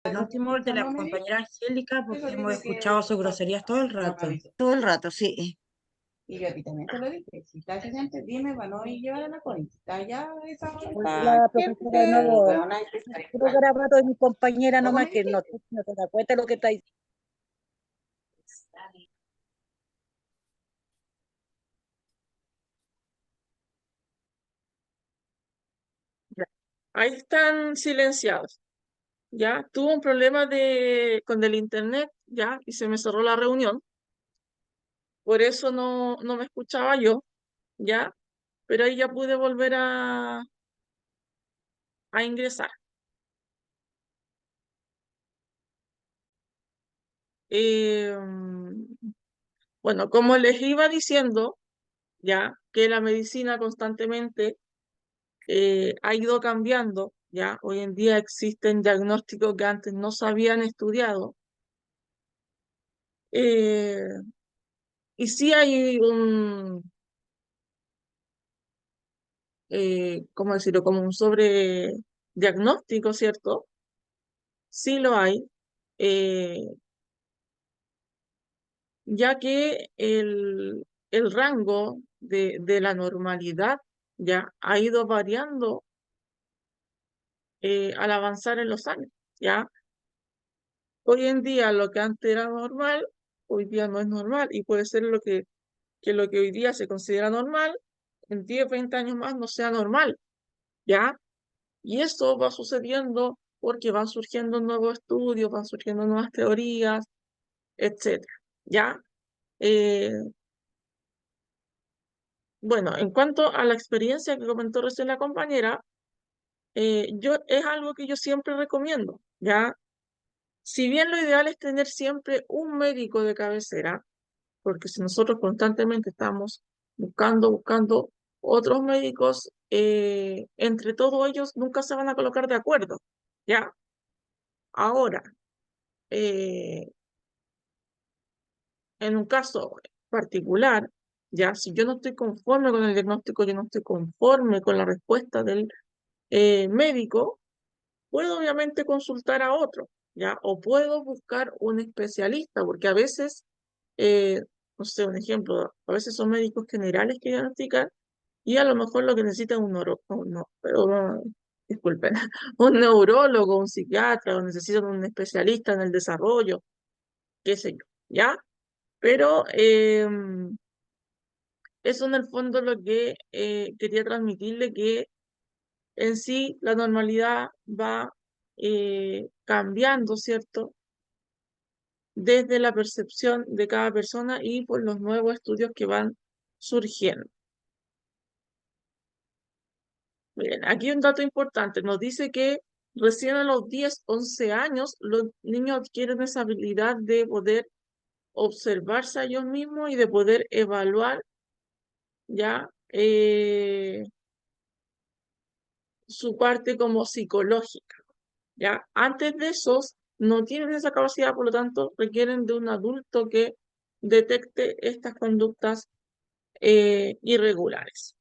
El último de la compañera Angélica, porque hemos escuchado sus groserías Todo el rato, sí. Y yo a ti también te lo dije, si estás presente, dime para no ir llevar a la Connie. Si está allá, esa hora está La profesora gente, no, weona, puro garabato de mi compañera ¿cómo me nomás que dijiste? no te das cuenta de lo que está diciendo. Ya. Ahí están silenciados. Ya, tuvo un problema con el internet, ya, y se me cerró la reunión. Por eso no me escuchaba yo, ya, pero ahí ya pude volver a ingresar. Eh, bueno, como les iba diciendo, ya, que la medicina constantemente ha ido cambiando, ya, hoy en día existen diagnósticos que antes no se habían estudiado. eh, y sí hay ¿cómo decirlo? Como un sobrediagnóstico, ¿cierto? Sí lo hay, eh, ya que el rango de la normalidad ya ha ido variando al avanzar en los años, ¿ya? Hoy en día lo que antes era normal, hoy día no es normal y puede ser que lo que hoy día se considera normal, en 10 20 años más no sea normal, ¿ya? Y esto va sucediendo porque van surgiendo nuevos estudios, van surgiendo nuevas teorías, etcétera, ¿ya? Eh, bueno, en cuanto a la experiencia que comentó recién la compañera, es algo que yo siempre recomiendo, ¿ya? Si bien lo ideal es tener siempre un médico de cabecera, porque si nosotros constantemente estamos buscando otros médicos, entre todos ellos nunca se van a colocar de acuerdo, ¿ya? Ahora, eh, en un caso particular, ya, si yo no estoy conforme con el diagnóstico, yo no estoy conforme con la respuesta del médico, puedo obviamente consultar a otro, ya, o puedo buscar un especialista, porque a veces, eh, no sé, un ejemplo, a veces son médicos generales que diagnostican y a lo mejor lo que necesita es un disculpen, un neurólogo, un psiquiatra, o necesitan un especialista en el desarrollo, qué sé yo, ¿ya? Pero eso en el fondo lo que quería transmitirle, que en sí la normalidad va cambiando, ¿cierto? Desde la percepción de cada persona y por los nuevos estudios que van surgiendo. Miren, aquí hay un dato importante. Nos dice que recién a los 10 11 años los niños adquieren esa habilidad de poder observarse a ellos mismos y de poder evaluar ya su parte como psicológica, ¿ya? Antes de esos no tienen esa capacidad, por lo tanto, requieren de un adulto que detecte estas conductas irregulares.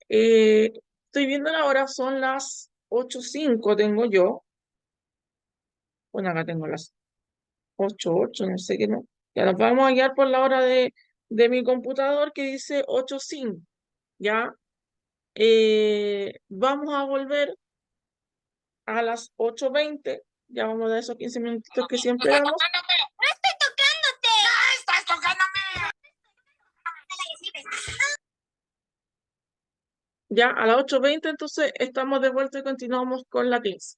Eh, Estoy viendo la hora, son las 8:05 tengo yo. Bueno, acá tengo las 8:08, no sé qué no. Ya nos vamos a guiar por la hora de mi computador que dice 8:05, ¿ya? Vamos a volver a las 8:20, ya vamos a dar esos 15 minutitos que siempre damos. ¡No estoy tocándote! ¡No estás tocándome! Ya a las 8:20 entonces estamos de vuelta y continuamos con la clase.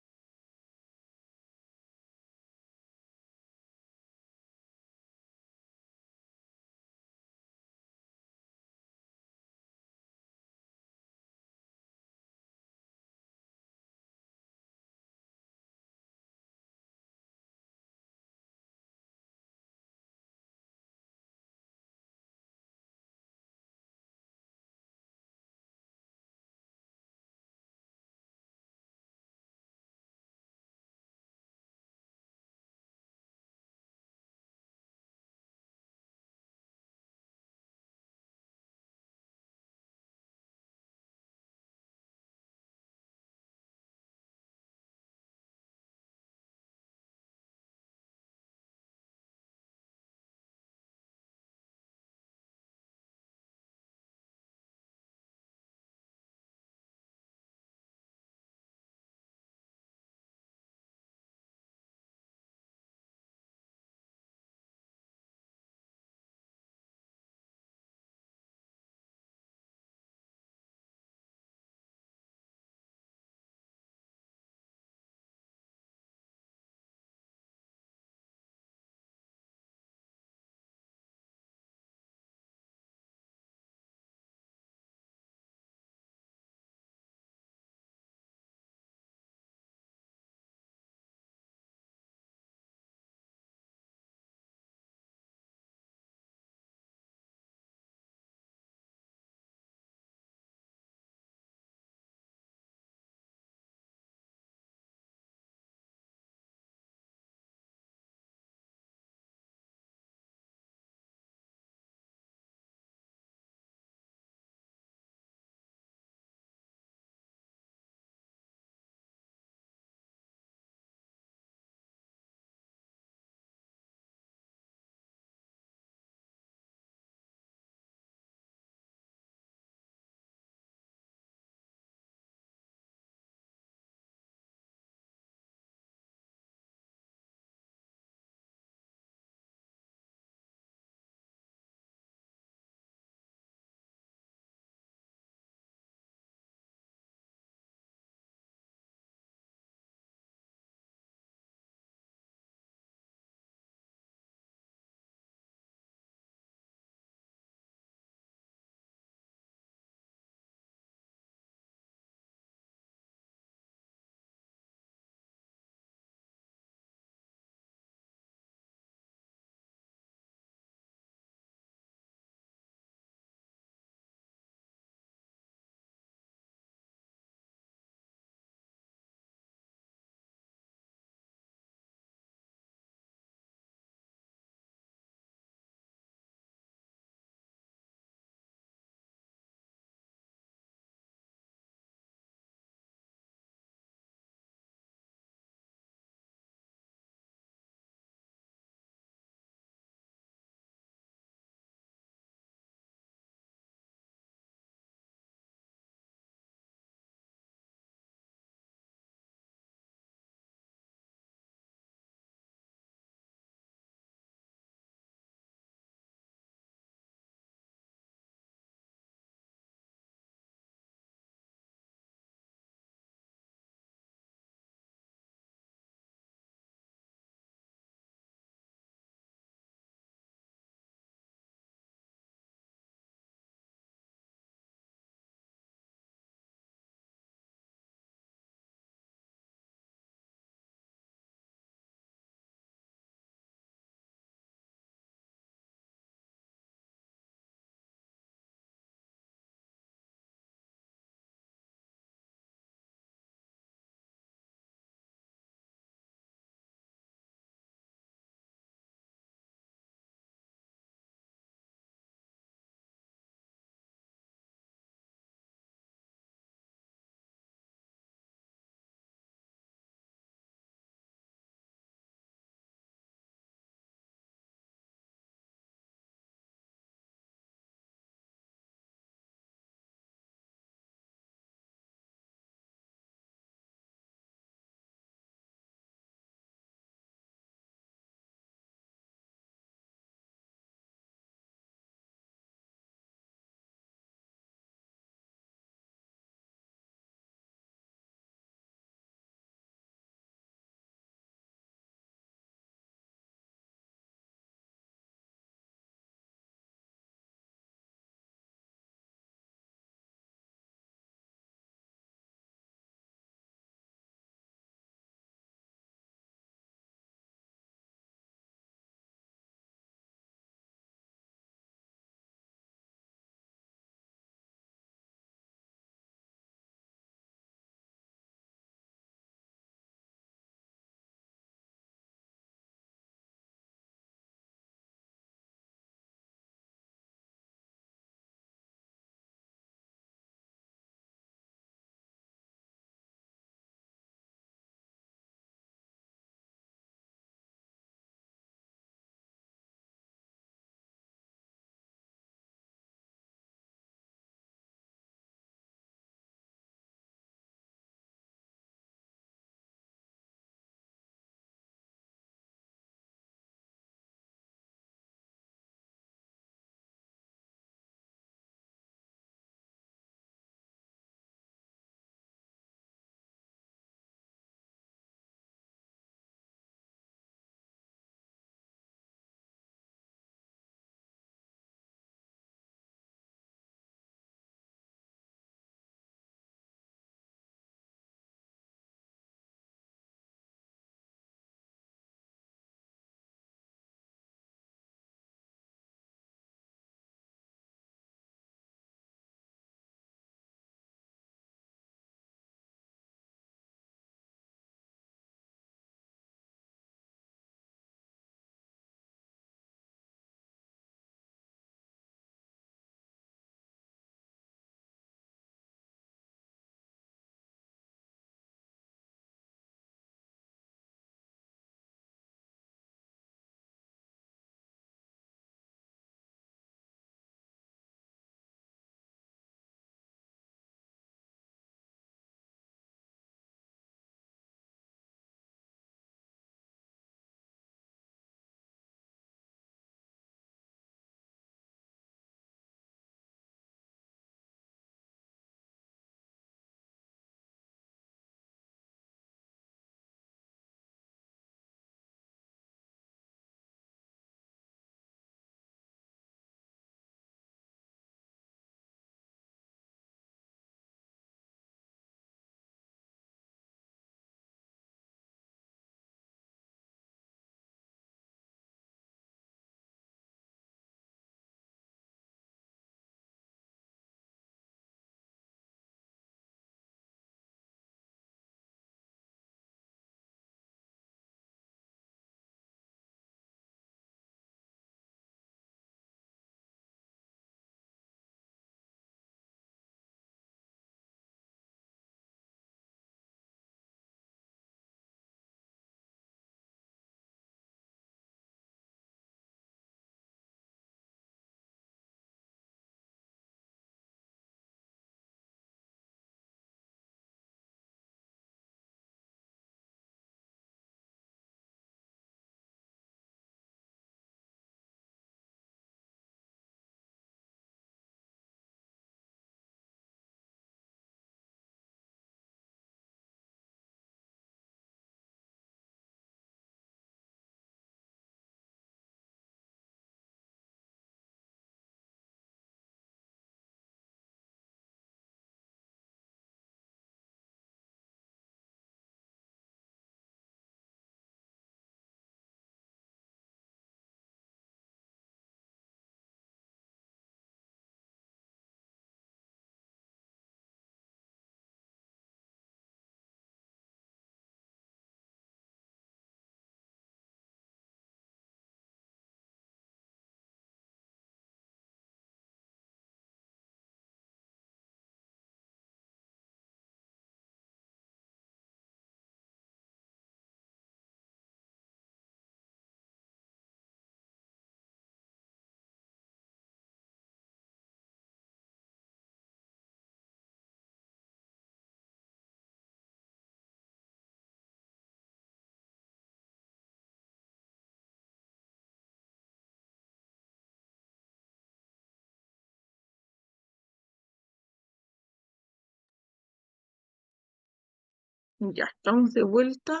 Ya estamos de vuelta.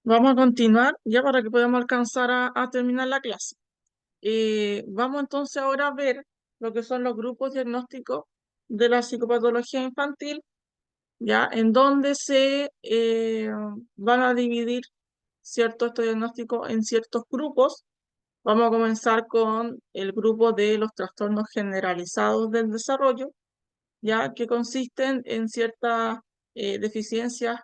Vamos a continuar ya para que podamos alcanzar a terminar la clase. Vamos entonces ahora a ver lo que son los grupos diagnósticos de la psicopatología infantil, ya en donde se van a dividir estos diagnósticos en ciertos grupos. Vamos a comenzar con el grupo de los trastornos generalizados del desarrollo, ya que consisten en ciertas deficiencias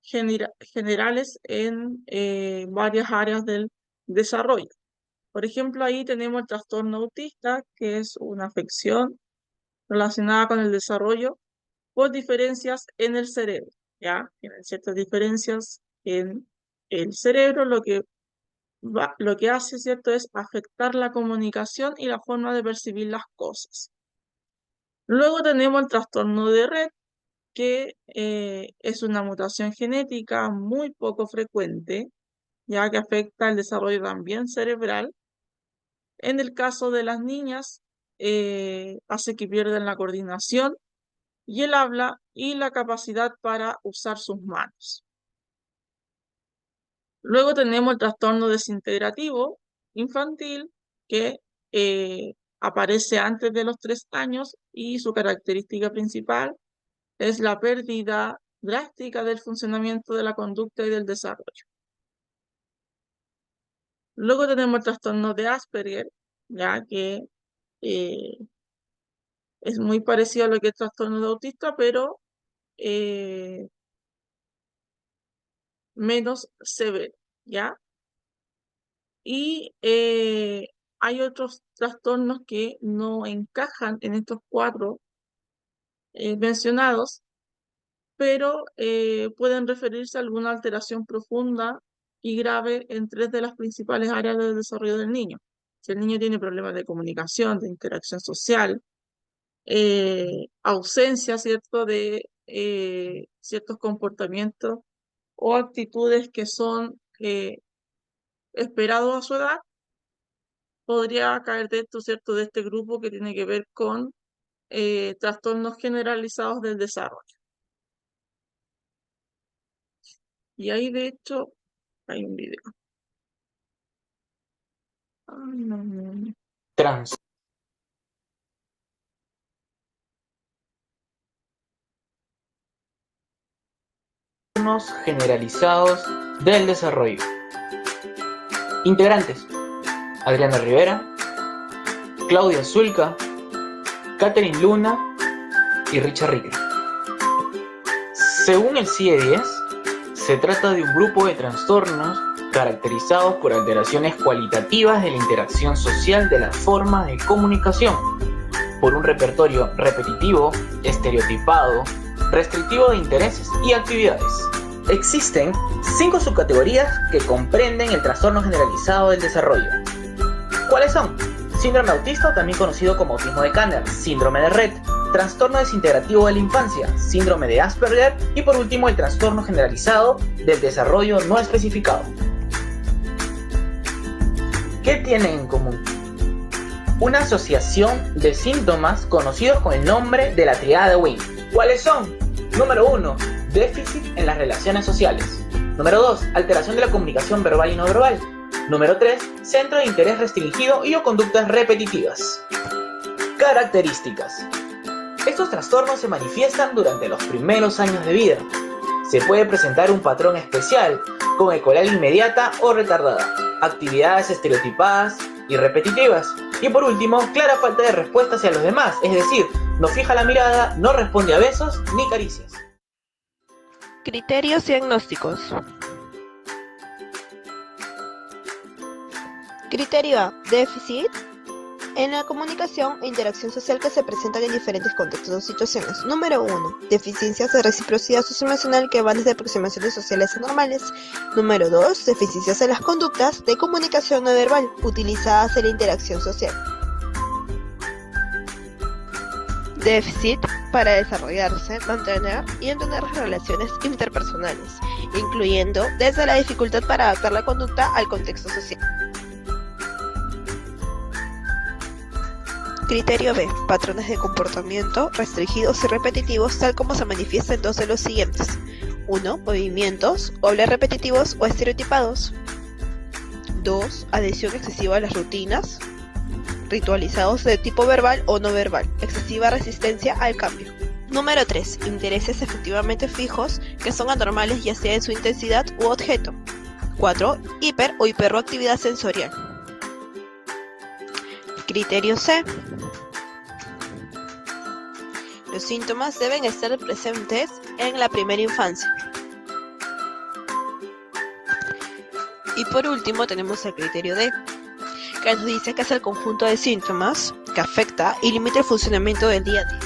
generales en varias áreas del desarrollo. Por ejemplo, ahí tenemos el trastorno autista, que es una afección relacionada con el desarrollo por diferencias en el cerebro, ¿ya? Tienen ciertas diferencias en el cerebro, lo que hace, ¿cierto?, es afectar la comunicación y la forma de percibir las cosas. Luego tenemos el trastorno de Rett, que es una mutación genética muy poco frecuente, ya que afecta el desarrollo también cerebral. En el caso de las niñas, hace que pierdan la coordinación y el habla y la capacidad para usar sus manos. Luego tenemos el trastorno desintegrativo infantil, que aparece antes de los 3 años y su característica principal es la pérdida drástica del funcionamiento de la conducta y del desarrollo. Luego tenemos el trastorno de Asperger, ya que es muy parecido a lo que es el trastorno de autista, pero menos severo, ¿ya? Y hay otros trastornos que no encajan en estos 4 mencionados, pero pueden referirse a alguna alteración profunda y grave en 3 de las principales áreas del desarrollo del niño. Si el niño tiene problemas de comunicación, de interacción social, ausencia, ¿cierto?, de ciertos comportamientos o actitudes que son esperados a su edad, podría caer dentro, ¿cierto?, de este grupo que tiene que ver con trastornos generalizados del desarrollo. Y ahí, de hecho, hay un video. Ay, no. Trastornos generalizados del desarrollo. Integrantes: Adriana Rivera, Claudia Zulca, Catherine Luna y Richard Ricker. Según el CIE-10, se trata de un grupo de trastornos caracterizados por alteraciones cualitativas de la interacción social de las formas de comunicación, por un repertorio repetitivo, estereotipado, restrictivo de intereses y actividades. Existen 5 subcategorías que comprenden el trastorno generalizado del desarrollo. ¿Cuáles son? Síndrome autista, también conocido como autismo de Kanner, síndrome de Rett, trastorno desintegrativo de la infancia, síndrome de Asperger y por último el trastorno generalizado del desarrollo no especificado. ¿Qué tienen en común? Una asociación de síntomas conocidos con el nombre de la triada de Wien. ¿Cuáles son? Número 1, déficit en las relaciones sociales. Número 2, alteración de la comunicación verbal y no verbal. Número 3, centro de interés restringido y o conductas repetitivas. Características. Estos trastornos se manifiestan durante los primeros años de vida. Se puede presentar un patrón especial, con ecolalia inmediata o retardada, actividades estereotipadas y repetitivas, y por último, clara falta de respuesta hacia los demás, es decir, no fija la mirada, no responde a besos ni caricias. Criterios diagnósticos. Criterio A. Déficit en la comunicación e interacción social que se presentan en diferentes contextos o situaciones. Número 1. Deficiencias de reciprocidad socioemocional que van desde aproximaciones sociales anormales. Número 2. Deficiencias en las conductas de comunicación no verbal utilizadas en la interacción social. Déficit para desarrollarse, mantener y entender las relaciones interpersonales, incluyendo desde la dificultad para adaptar la conducta al contexto social. Criterio B. Patrones de comportamiento restringidos y repetitivos, tal como se manifiesta en dos de los siguientes. 1. Movimientos, o hablar repetitivos o estereotipados. 2. Adhesión excesiva a las rutinas, ritualizados de tipo verbal o no verbal, excesiva resistencia al cambio. Número 3. Intereses efectivamente fijos que son anormales ya sea en su intensidad u objeto. 4. Hiper o hiperactividad sensorial. Criterio C. Los síntomas deben estar presentes en la primera infancia. Y por último tenemos el criterio D, que nos dice que es el conjunto de síntomas que afecta y limita el funcionamiento del día a día.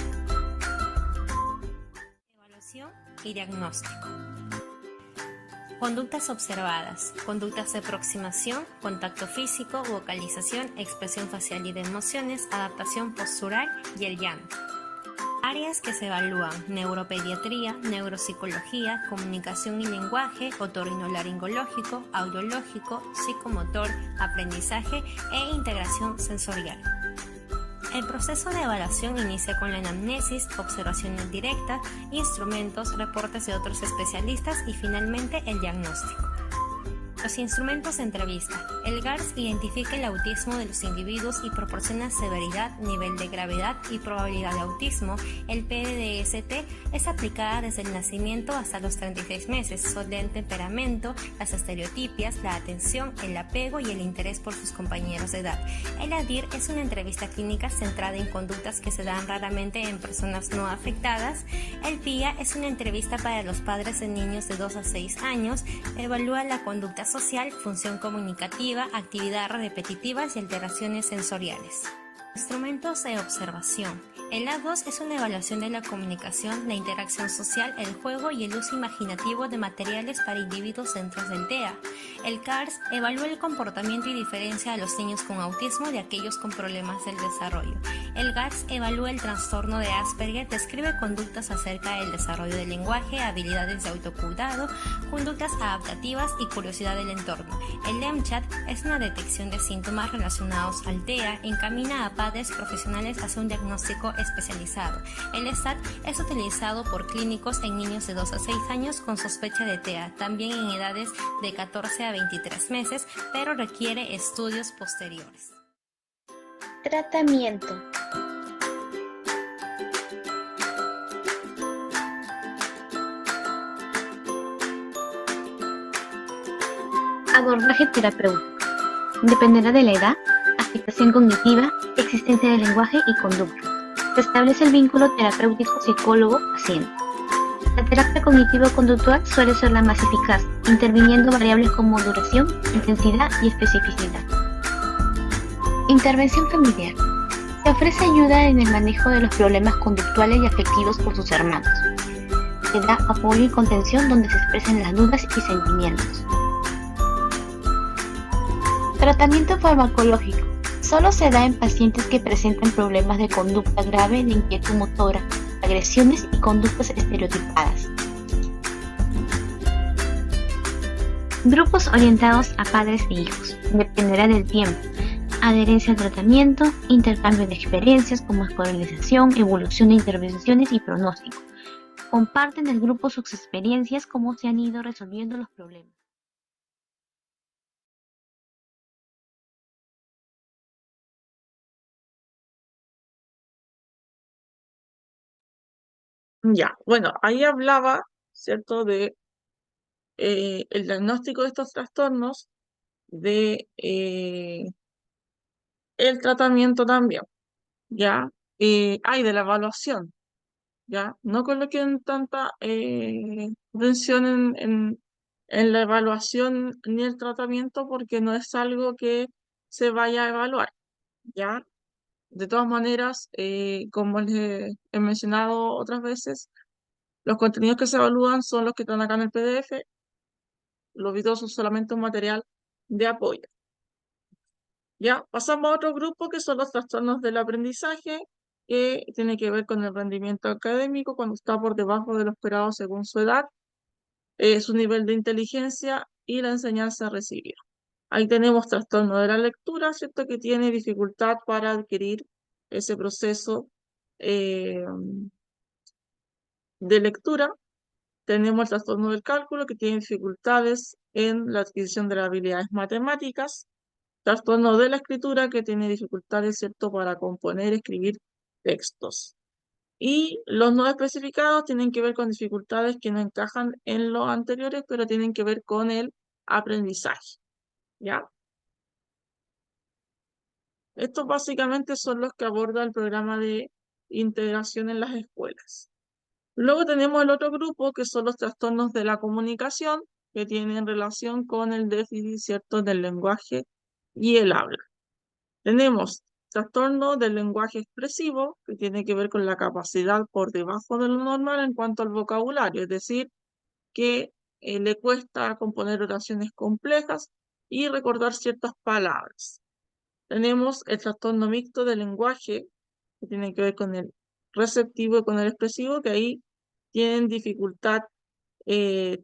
Evaluación y diagnóstico. Conductas observadas, conductas de aproximación, contacto físico, vocalización, expresión facial y de emociones, adaptación postural y el llanto. Áreas que se evalúan: neuropediatría, neuropsicología, comunicación y lenguaje, otorrinolaringológico, audiológico, psicomotor, aprendizaje e integración sensorial. El proceso de evaluación inicia con la anamnesis, observaciones directas, instrumentos, reportes de otros especialistas y finalmente el diagnóstico. Los instrumentos de entrevista. El GARS identifica el autismo de los individuos y proporciona severidad, nivel de gravedad y probabilidad de autismo. El PDST es aplicada desde el nacimiento hasta los 36 meses. Son temperamento, las estereotipias, la atención, el apego y el interés por sus compañeros de edad. El ADIR es una entrevista clínica centrada en conductas que se dan raramente en personas no afectadas. El PIA es una entrevista para los padres de niños de 2 a 6 años. Evalúa la conducta social, función comunicativa, actividades repetitivas y alteraciones sensoriales. Instrumentos de observación. El A2 es una evaluación de la comunicación, la interacción social, el juego y el uso imaginativo de materiales para individuos dentro del TEA. El CARS evalúa el comportamiento y diferencia a los niños con autismo de aquellos con problemas del desarrollo. El GATS evalúa el trastorno de Asperger, describe conductas acerca del desarrollo del lenguaje, habilidades de autocuidado, conductas adaptativas y curiosidad del entorno. El EMCHAT es una detección de síntomas relacionados al TEA, encamina a padres profesionales hacia un diagnóstico especializado. El SAT es utilizado por clínicos en niños de 2 a 6 años con sospecha de TEA, también en edades de 14 a 23 meses, pero requiere estudios posteriores. Tratamiento. Abordaje terapéutico. Dependerá de la edad, afectación cognitiva, existencia de lenguaje y conducta. Se establece el vínculo terapéutico psicólogo-paciente. La terapia cognitivo-conductual suele ser la más eficaz, interviniendo variables como duración, intensidad y especificidad. Intervención familiar. Se ofrece ayuda en el manejo de los problemas conductuales y afectivos por sus hermanos. Se da apoyo y contención donde se expresan las dudas y sentimientos. Tratamiento farmacológico. Solo se da en pacientes que presentan problemas de conducta grave, de inquietud motora, agresiones y conductas estereotipadas. Grupos orientados a padres e hijos. Dependerá del tiempo. Adherencia al tratamiento, intercambio de experiencias como escolarización, evolución de intervenciones y pronóstico. Comparten el grupo sus experiencias, cómo se han ido resolviendo los problemas. Ya, bueno, ahí hablaba, ¿cierto?, de el diagnóstico de estos trastornos, de el tratamiento también, ¿ya? Hay de la evaluación, ¿ya? No coloquen tanta atención en la evaluación ni el tratamiento porque no es algo que se vaya a evaluar, ¿ya? De todas maneras, como les he mencionado otras veces, los contenidos que se evalúan son los que están acá en el PDF. Los videos son solamente un material de apoyo. Ya, pasamos a otro grupo que son los trastornos del aprendizaje, que tiene que ver con el rendimiento académico cuando está por debajo de lo esperado según su edad, su nivel de inteligencia y la enseñanza recibida. Ahí tenemos trastorno de la lectura, ¿cierto?, que tiene dificultad para adquirir ese proceso de lectura. Tenemos el trastorno del cálculo, que tiene dificultades en la adquisición de las habilidades matemáticas. Trastorno de la escritura, que tiene dificultades, ¿cierto?, para componer, escribir textos. Y los no especificados tienen que ver con dificultades que no encajan en los anteriores, pero tienen que ver con el aprendizaje, ¿ya? Estos básicamente son los que aborda el programa de integración en las escuelas. Luego tenemos el otro grupo, que son los trastornos de la comunicación, que tienen relación con el déficit, ¿cierto?, del lenguaje y el habla. Tenemos trastorno del lenguaje expresivo, que tiene que ver con la capacidad por debajo de lo normal en cuanto al vocabulario, es decir, que le cuesta componer oraciones complejas y recordar ciertas palabras. Tenemos el trastorno mixto del lenguaje, que tiene que ver con el receptivo y con el expresivo, que ahí tienen dificultad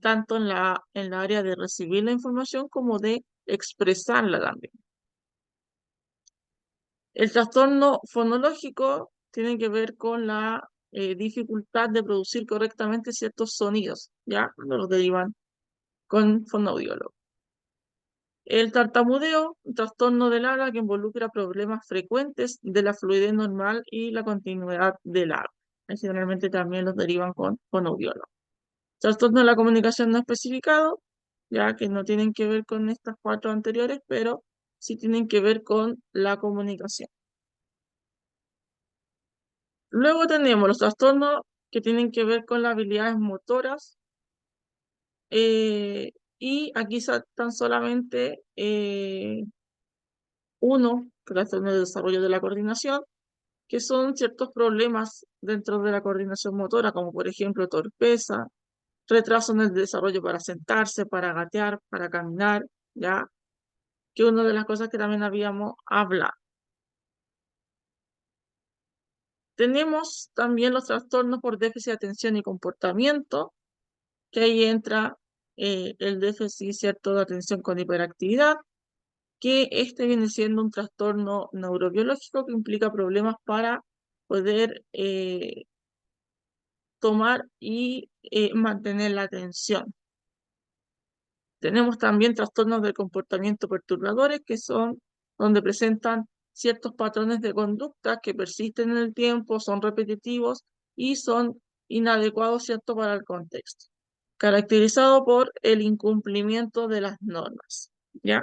tanto en la área de recibir la información como de expresarla también. El trastorno fonológico tiene que ver con la dificultad de producir correctamente ciertos sonidos, ¿ya? Cuando los derivan con fonoaudiólogo. El tartamudeo, un trastorno del habla que involucra problemas frecuentes de la fluidez normal y la continuidad del habla. Generalmente también los derivan con fonoaudiólogo. Trastorno de la comunicación no especificado, ya que no tienen que ver con estas 4 anteriores, pero sí tienen que ver con la comunicación. Luego tenemos los trastornos que tienen que ver con las habilidades motoras, y aquí están solamente uno, trastorno de desarrollo de la coordinación, que son ciertos problemas dentro de la coordinación motora, como por ejemplo torpeza, retraso en el desarrollo para sentarse, para gatear, para caminar, ¿ya? Que una de las cosas que también habíamos hablado. Tenemos también los trastornos por déficit de atención y comportamiento, que ahí entra el déficit, ¿cierto?, de atención con hiperactividad, que este viene siendo un trastorno neurobiológico que implica problemas para poder tomar y mantener la atención. Tenemos también trastornos de comportamiento perturbadores, que son donde presentan ciertos patrones de conducta que persisten en el tiempo, son repetitivos y son inadecuados, ¿cierto?, para el contexto, caracterizado por el incumplimiento de las normas, ¿ya?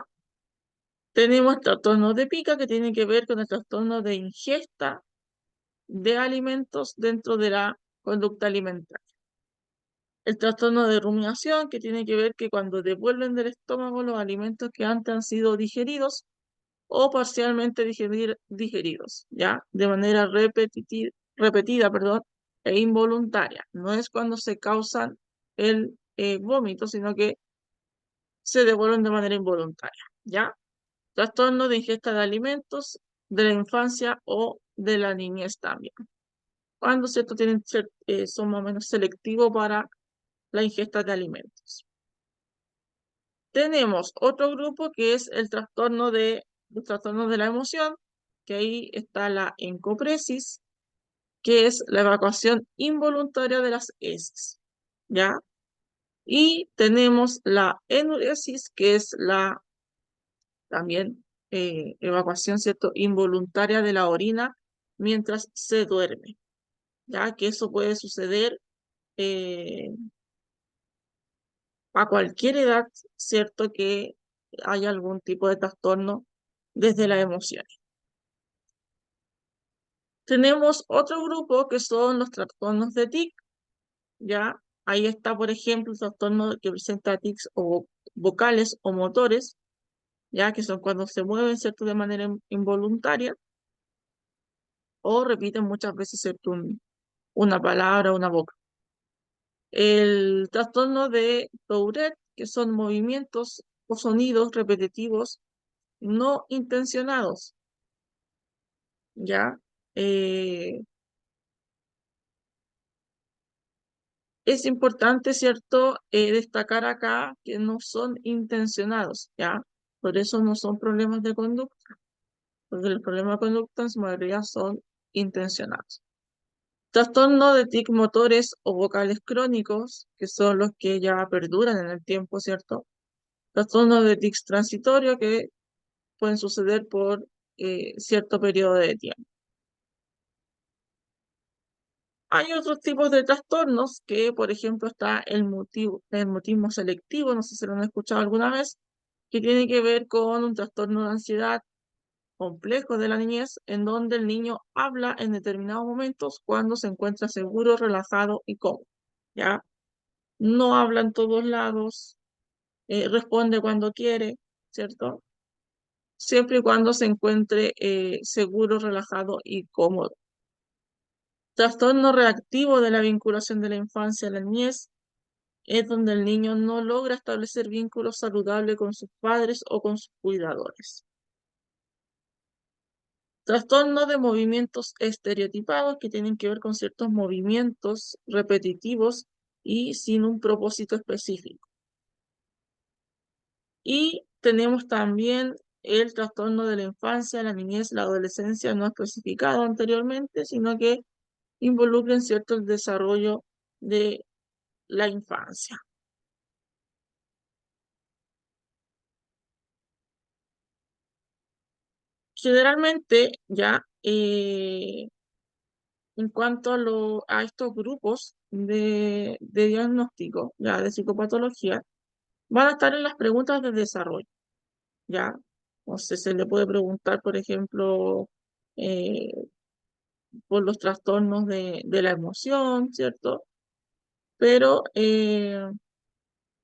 Tenemos trastornos de pica, que tienen que ver con el trastorno de ingesta de alimentos dentro de la conducta alimentaria. El trastorno de rumiación, que tiene que ver que cuando devuelven del estómago los alimentos que antes han sido digeridos o parcialmente digeridos, ¿ya? De manera repetida, e involuntaria. No es cuando se causan el vómito, sino que se devuelven de manera involuntaria, ¿ya? Trastorno de ingesta de alimentos de la infancia o de la niñez también. Cuando, ¿cierto?, son más o menos selectivos para la ingesta de alimentos. Tenemos otro grupo que es los trastornos de la emoción, que ahí está la encopresis, que es la evacuación involuntaria de las heces, ¿ya? Y tenemos la enuresis, que es la también evacuación, ¿cierto?, involuntaria de la orina mientras se duerme, ya que eso puede suceder a cualquier edad, ¿cierto?, que haya algún tipo de trastorno desde las emociones. Tenemos otro grupo que son los trastornos de TIC, ¿ya? Ahí está, por ejemplo, el trastorno que presenta tics o vocales o motores, ya que son cuando se mueven, ¿cierto?, de manera involuntaria o repiten muchas veces, ¿cierto?, una palabra, una vocal. El trastorno de Tourette, que son movimientos o sonidos repetitivos no intencionados, ¿ya? Es importante, ¿cierto?, destacar acá que no son intencionados, ¿ya? Por eso no son problemas de conducta. porque los problemas de conducta en su mayoría son intencionados. Trastorno de tic motores o vocales crónicos, que son los que ya perduran en el tiempo, ¿cierto? Trastornos de tics transitorios que pueden suceder por cierto periodo de tiempo. Hay otros tipos de trastornos que, por ejemplo, está el mutismo selectivo, no sé si lo han escuchado alguna vez, que tiene que ver con un trastorno de ansiedad complejo de la niñez, en donde el niño habla en determinados momentos cuando se encuentra seguro, relajado y cómodo, ¿ya? No habla en todos lados, responde cuando quiere, ¿cierto? Siempre y cuando se encuentre seguro, relajado y cómodo. Trastorno reactivo de la vinculación de la infancia a la niñez es donde el niño no logra establecer vínculos saludables con sus padres o con sus cuidadores. Trastorno de movimientos estereotipados que tienen que ver con ciertos movimientos repetitivos y sin un propósito específico. Y tenemos también el trastorno de la infancia, la niñez, la adolescencia no especificado anteriormente, sino que involucra en cierto el desarrollo de la infancia. Generalmente, ya en cuanto a estos grupos de diagnóstico, ya de psicopatología, van a estar en las preguntas de desarrollo, ¿ya? O sea, se le puede preguntar, por ejemplo, eh, por los trastornos de la emoción, ¿cierto? Pero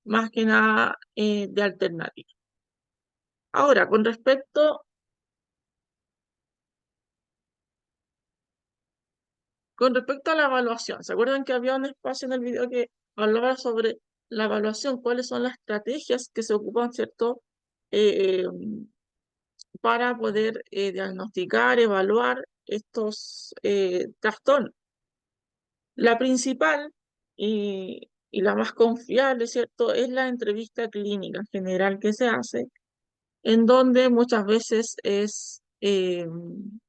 más que nada de alternativa. Ahora, con respecto a la evaluación, ¿se acuerdan que había un espacio en el video que hablaba sobre la evaluación? ¿Cuáles son las estrategias que se ocupan, ¿cierto? Para poder diagnosticar, evaluar estos trastornos. La principal y la más confiable, ¿cierto? Es la entrevista clínica general que se hace, en donde muchas veces es en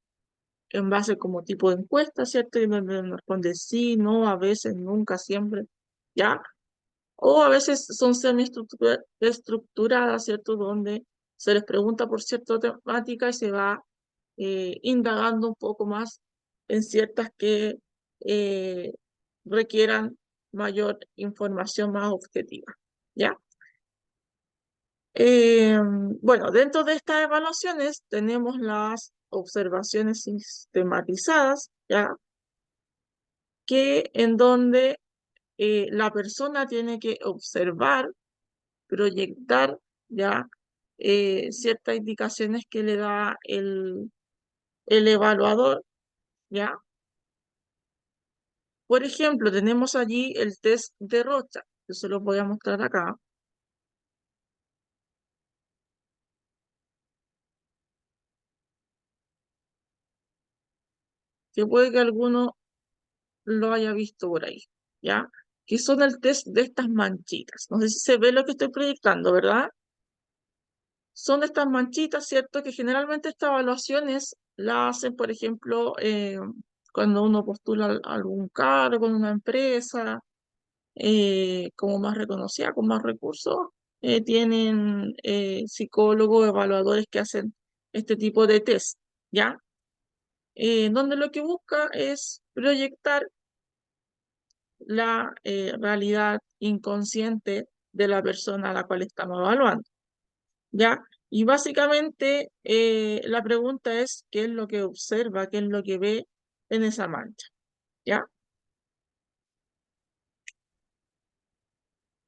base como tipo de encuesta, ¿cierto? Y donde uno responde sí, no, a veces, nunca, siempre, ¿ya? O a veces son semi-estructuradas, ¿cierto? Donde se les pregunta por cierta temática y se va indagando un poco más en ciertas que requieran mayor información más objetiva, ¿ya? Bueno, dentro de estas evaluaciones tenemos las observaciones sistematizadas, ¿ya? Que en donde la persona tiene que observar, proyectar, ¿ya? Ciertas indicaciones que le da el evaluador, ¿ya? Por ejemplo, tenemos allí el test de Rocha, que se lo voy a mostrar acá. Que puede que alguno lo haya visto por ahí, ¿ya? Que son el test de estas manchitas. No sé si se ve lo que estoy proyectando, ¿verdad? Son estas manchitas, ¿cierto? Que generalmente estas evaluaciones la hacen, por ejemplo, cuando uno postula algún cargo en una empresa, como más reconocida, con más recursos, tienen psicólogos, evaluadores que hacen este tipo de test, ¿ya? Donde lo que busca es proyectar la realidad inconsciente de la persona a la cual estamos evaluando, ¿ya? Y básicamente la pregunta es qué es lo que observa, qué es lo que ve en esa mancha, ¿ya?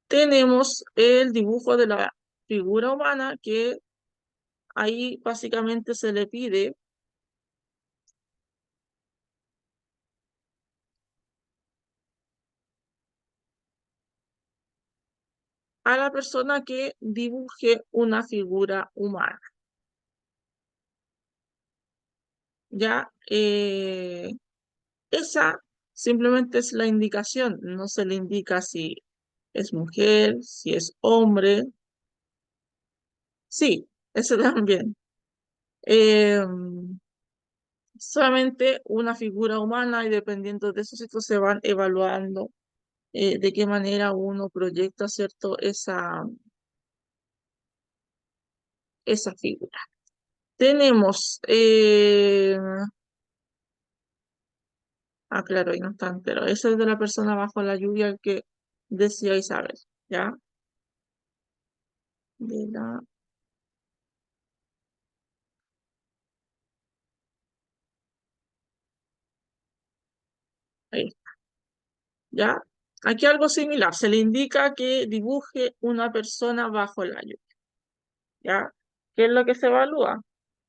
Tenemos el dibujo de la figura humana que ahí básicamente se le pide a la persona que dibuje una figura humana, ¿ya? Esa simplemente es la indicación, no se le indica si es mujer, si es hombre. Sí, ese también. Solamente una figura humana, y dependiendo de eso, ¿cierto? Se van evaluando de qué manera uno proyecta, ¿cierto? Esa figura. Tenemos, claro, ahí no están, pero ese es de la persona bajo la lluvia, el que decía Isabel, ¿ya? De la... Ahí está, ¿ya? Aquí algo similar, se le indica que dibuje una persona bajo la lluvia, ¿ya? ¿Qué es lo que se evalúa?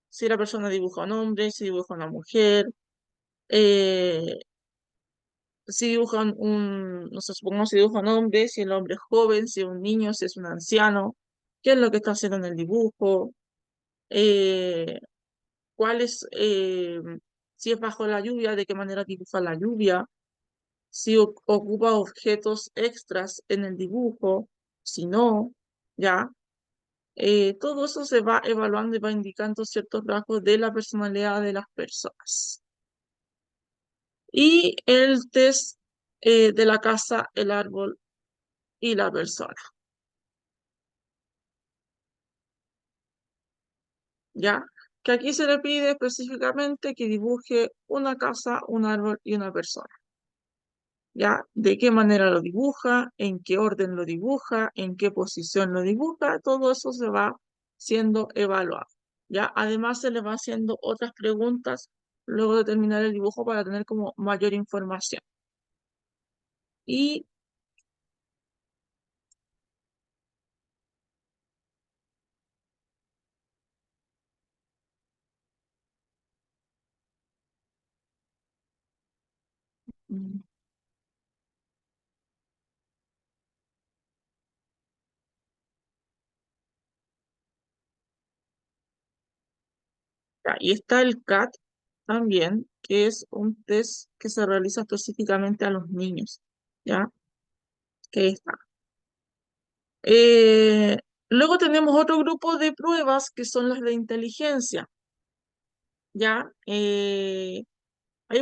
Si la persona dibuja un hombre, si dibuja una mujer, eh, si dibujan no sé, supongamos si dibuja un hombre, si el hombre es joven, si es un niño, si es un anciano, qué es lo que está haciendo en el dibujo, eh, cuál es, si es bajo la lluvia, de qué manera dibuja la lluvia, si ocupa objetos extras en el dibujo, si no, ya. Todo eso se va evaluando y va indicando ciertos rasgos de la personalidad de las personas. Y el test de la casa, el árbol y la persona. ¿Ya? Que aquí se le pide específicamente que dibuje una casa, un árbol y una persona. ¿Ya? De qué manera lo dibuja, en qué orden lo dibuja, en qué posición lo dibuja, todo eso se va siendo evaluado. ¿Ya? Además se le va haciendo otras preguntas luego de terminar el dibujo para tener como mayor información. Y ya, y está el CAT también, que es un test que se realiza específicamente a los niños, ¿ya? Que está. Luego tenemos otro grupo de pruebas que son las de inteligencia, ¿ya? Ahí,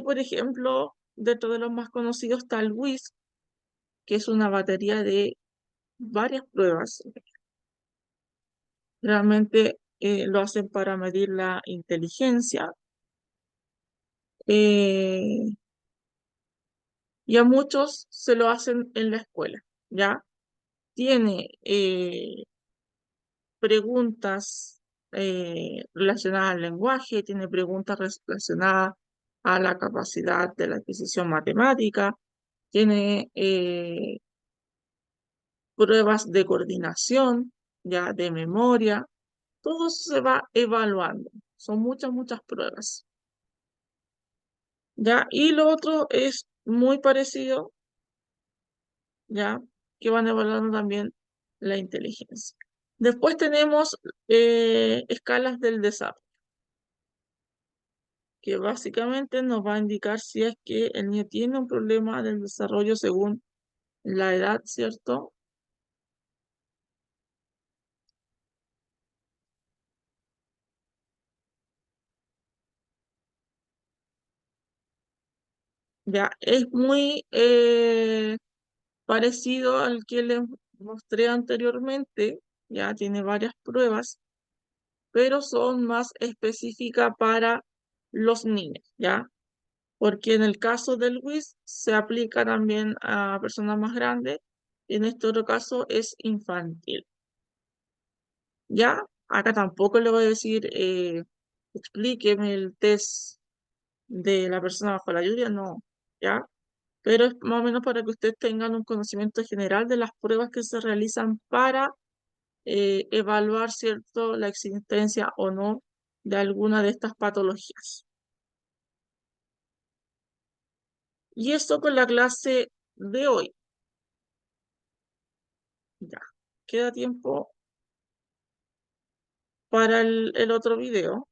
por ejemplo, dentro de los más conocidos está el WISC, que es una batería de varias pruebas. Realmente lo hacen para medir la inteligencia. Y a muchos se lo hacen en la escuela, ¿ya? Tiene preguntas relacionadas al lenguaje, tiene preguntas relacionadas a la capacidad de la adquisición matemática, tiene pruebas de coordinación, ya de memoria, todo eso se va evaluando. Son muchas, muchas pruebas. ¿Ya? Y lo otro es muy parecido, ¿ya? Que van evaluando también la inteligencia. Después tenemos escalas del desarrollo, que básicamente nos va a indicar si es que el niño tiene un problema del desarrollo según la edad, ¿cierto? Ya, es muy parecido al que les mostré anteriormente, ya tiene varias pruebas, pero son más específicas para los niños, ¿ya? Porque en el caso del WIS se aplica también a personas más grandes, y en este otro caso es infantil. ¿Ya? Acá tampoco le voy a decir, explíqueme el test de la persona bajo la lluvia, no, ¿ya? Pero es más o menos para que ustedes tengan un conocimiento general de las pruebas que se realizan para evaluar, ¿cierto?, la existencia o no de alguna de estas patologías. Y esto con la clase de hoy. Ya, queda tiempo para el otro video.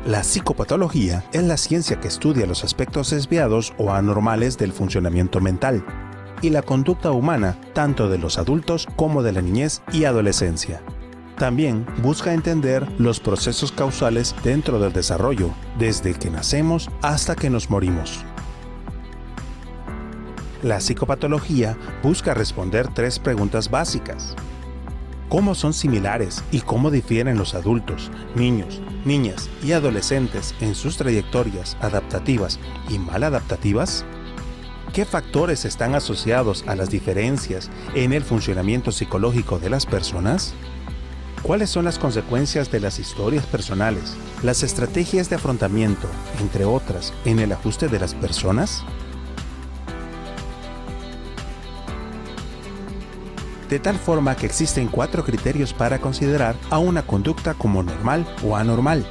La psicopatología es la ciencia que estudia los aspectos desviados o anormales del funcionamiento mental y la conducta humana, tanto de los adultos como de la niñez y adolescencia. También busca entender los procesos causales dentro del desarrollo, desde que nacemos hasta que nos morimos. La psicopatología busca responder 3 preguntas básicas. ¿Cómo son similares y cómo difieren los adultos, niños, niñas y adolescentes en sus trayectorias adaptativas y maladaptativas? ¿Qué factores están asociados a las diferencias en el funcionamiento psicológico de las personas? ¿Cuáles son las consecuencias de las historias personales, las estrategias de afrontamiento, entre otras, en el ajuste de las personas? De tal forma que existen 4 criterios para considerar a una conducta como normal o anormal.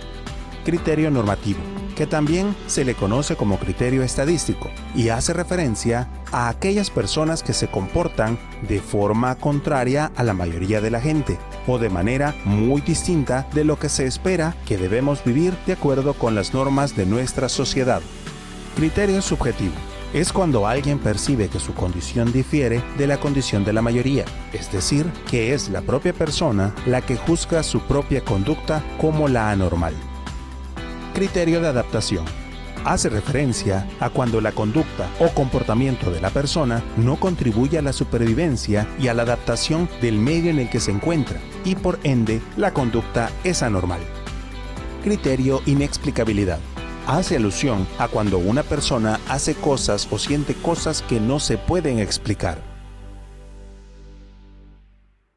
Criterio normativo, que también se le conoce como criterio estadístico, y hace referencia a aquellas personas que se comportan de forma contraria a la mayoría de la gente, o de manera muy distinta de lo que se espera que debemos vivir de acuerdo con las normas de nuestra sociedad. Criterio subjetivo. Es cuando alguien percibe que su condición difiere de la condición de la mayoría, es decir, que es la propia persona la que juzga su propia conducta como la anormal. Criterio de adaptación. Hace referencia a cuando la conducta o comportamiento de la persona no contribuye a la supervivencia y a la adaptación del medio en el que se encuentra, y por ende la conducta es anormal. Criterio inexplicabilidad. Hace alusión a cuando una persona hace cosas o siente cosas que no se pueden explicar.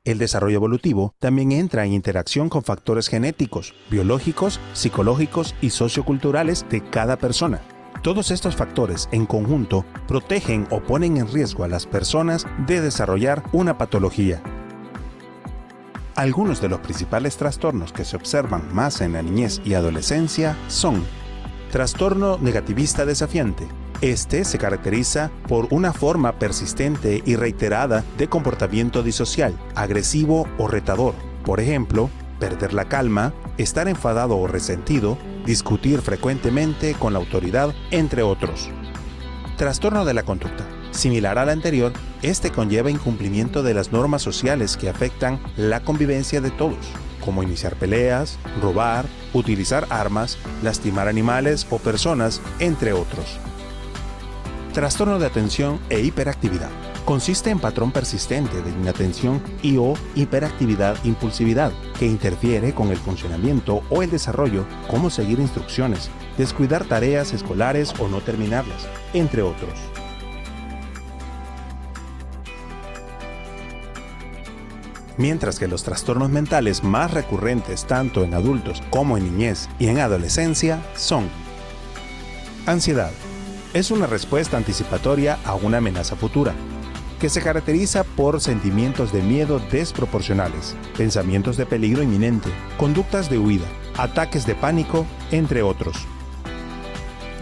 El desarrollo evolutivo también entra en interacción con factores genéticos, biológicos, psicológicos y socioculturales de cada persona. Todos estos factores en conjunto protegen o ponen en riesgo a las personas de desarrollar una patología. Algunos de los principales trastornos que se observan más en la niñez y adolescencia son: trastorno negativista desafiante. Este se caracteriza por una forma persistente y reiterada de comportamiento disocial, agresivo o retador. Por ejemplo, perder la calma, estar enfadado o resentido, discutir frecuentemente con la autoridad, entre otros. Trastorno de la conducta. Similar al anterior, este conlleva incumplimiento de las normas sociales que afectan la convivencia de todos, como iniciar peleas, robar, utilizar armas, lastimar animales o personas, entre otros. Trastorno de atención e hiperactividad. Consiste en patrón persistente de inatención y o hiperactividad impulsividad, que interfiere con el funcionamiento o el desarrollo, como seguir instrucciones, descuidar tareas escolares o no terminarlas, entre otros. Mientras que los trastornos mentales más recurrentes tanto en adultos como en niñez y en adolescencia son: ansiedad. Es una respuesta anticipatoria a una amenaza futura, que se caracteriza por sentimientos de miedo desproporcionales, pensamientos de peligro inminente, conductas de huida, ataques de pánico, entre otros.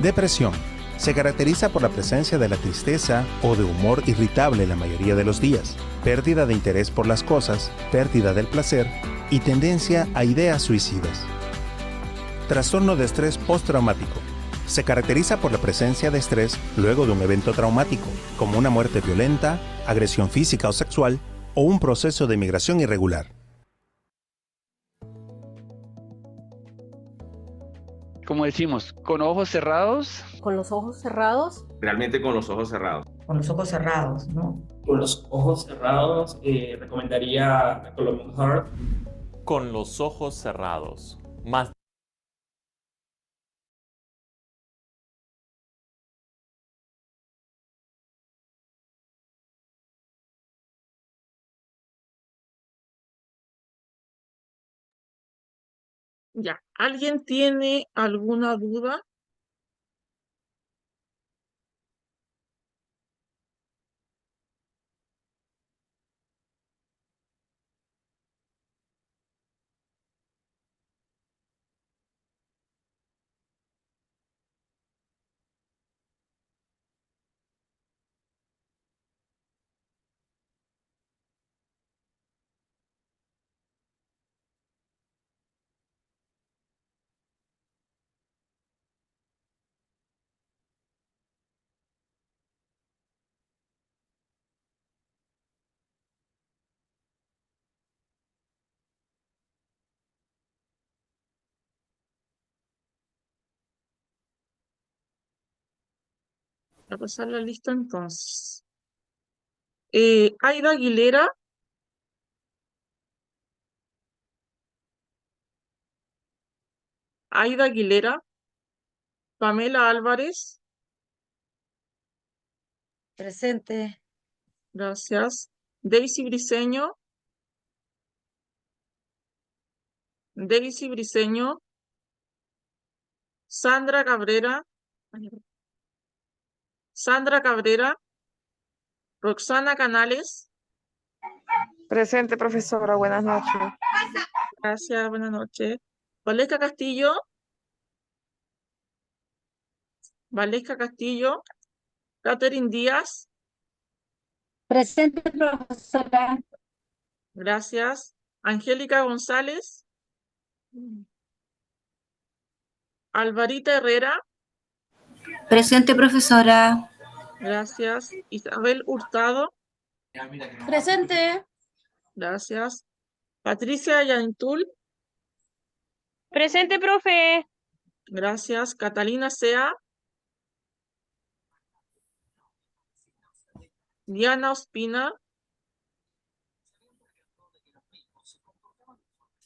Depresión. Se caracteriza por la presencia de la tristeza o de humor irritable la mayoría de los días, pérdida de interés por las cosas, pérdida del placer y tendencia a ideas suicidas. Trastorno de estrés postraumático. Se caracteriza por la presencia de estrés luego de un evento traumático, como una muerte violenta, agresión física o sexual, o un proceso de migración irregular. Como decimos, con ojos cerrados. Con los ojos cerrados. Realmente con los ojos cerrados. Con los ojos cerrados, ¿no? Con los ojos cerrados, recomendaría a Colombian Heart. Con los ojos cerrados. Más Ya, ¿alguien tiene alguna duda? a pasar la lista entonces. Aida Aguilera. Aida Aguilera. Pamela Álvarez. Presente. Gracias. Daisy Briceño. Daisy Briceño. Sandra Cabrera. Sandra Cabrera. Roxana Canales. Presente, profesora. Buenas noches. Gracias, buenas noches. Valesca Castillo. Valesca Castillo. Catherine Díaz. Presente, profesora. Gracias. Angélica González. Alvarita Herrera. Presente, profesora. Gracias. Isabel Hurtado. Presente. Gracias. Patricia Yantul. Presente, profe. Gracias. Catalina Sea. Diana Ospina.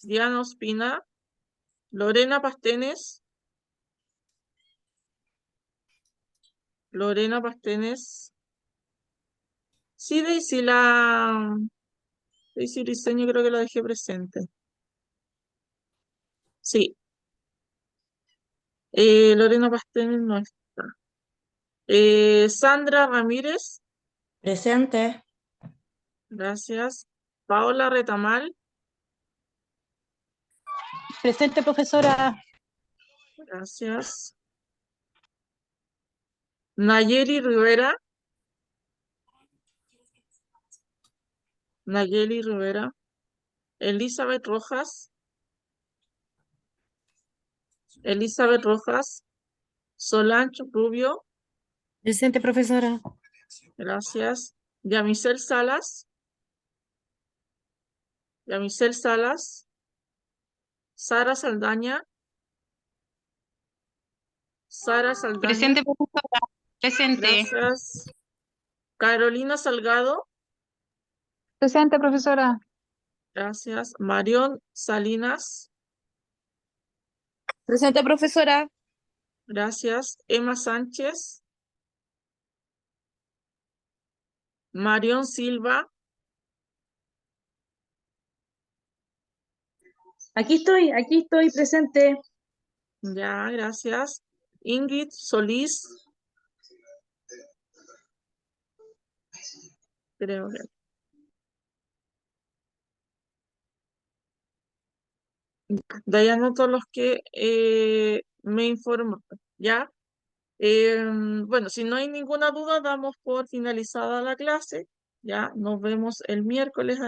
Diana Ospina. Lorena Pastenes. Lorena Pastenes. Sí, Daisy Briceño creo que la dejé presente. Sí. Lorena Pastenes no está. Sandra Ramírez. Presente. Gracias. Paola Retamal. Presente, profesora. Gracias. Nayeli Rivera. Nayeli Rivera. Elizabeth Rojas. Elizabeth Rojas. Solange Rubio. Presente, profesora. Gracias. Yamisel Salas. Yamisel Salas. Sara Saldaña. Sara Saldaña. Presente, profesora. Presente. Gracias. Carolina Salgado. Presente, profesora. Gracias. Marión Salinas. Presente, profesora. Gracias. Emma Sánchez. Marión Silva. Aquí estoy presente. Ya, gracias. Ingrid Solís. Creo que. De ahí anoto los que me informan, ¿ya? Bueno, si no hay ninguna duda, damos por finalizada la clase. Ya, nos vemos el miércoles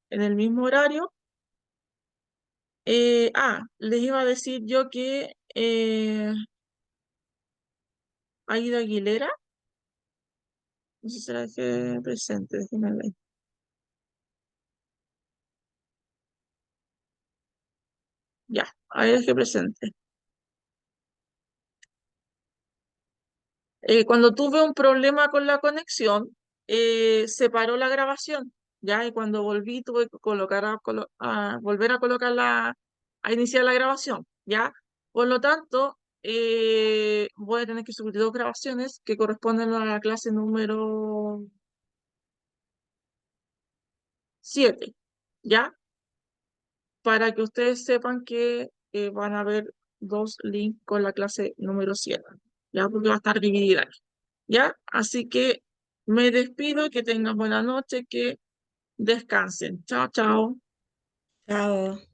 en el mismo horario. Les iba a decir yo que Aida Aguilera, no sé si será que presente, déjenme ver. Ya, Aida es que presente. Cuando tuve un problema con la conexión, se paró la grabación, ¿ya? Y cuando volví tuve que volver a colocarla, a iniciar la grabación, ¿ya? Por lo tanto, voy a tener que subir 2 grabaciones que corresponden a la clase número 7, ¿ya? Para que ustedes sepan que van a haber 2 links con la clase número 7, ¿ya? Porque va a estar dividida, ¿ya? Así que me despido, que tengan buena noche, que descansen. Chao, chao. Chao.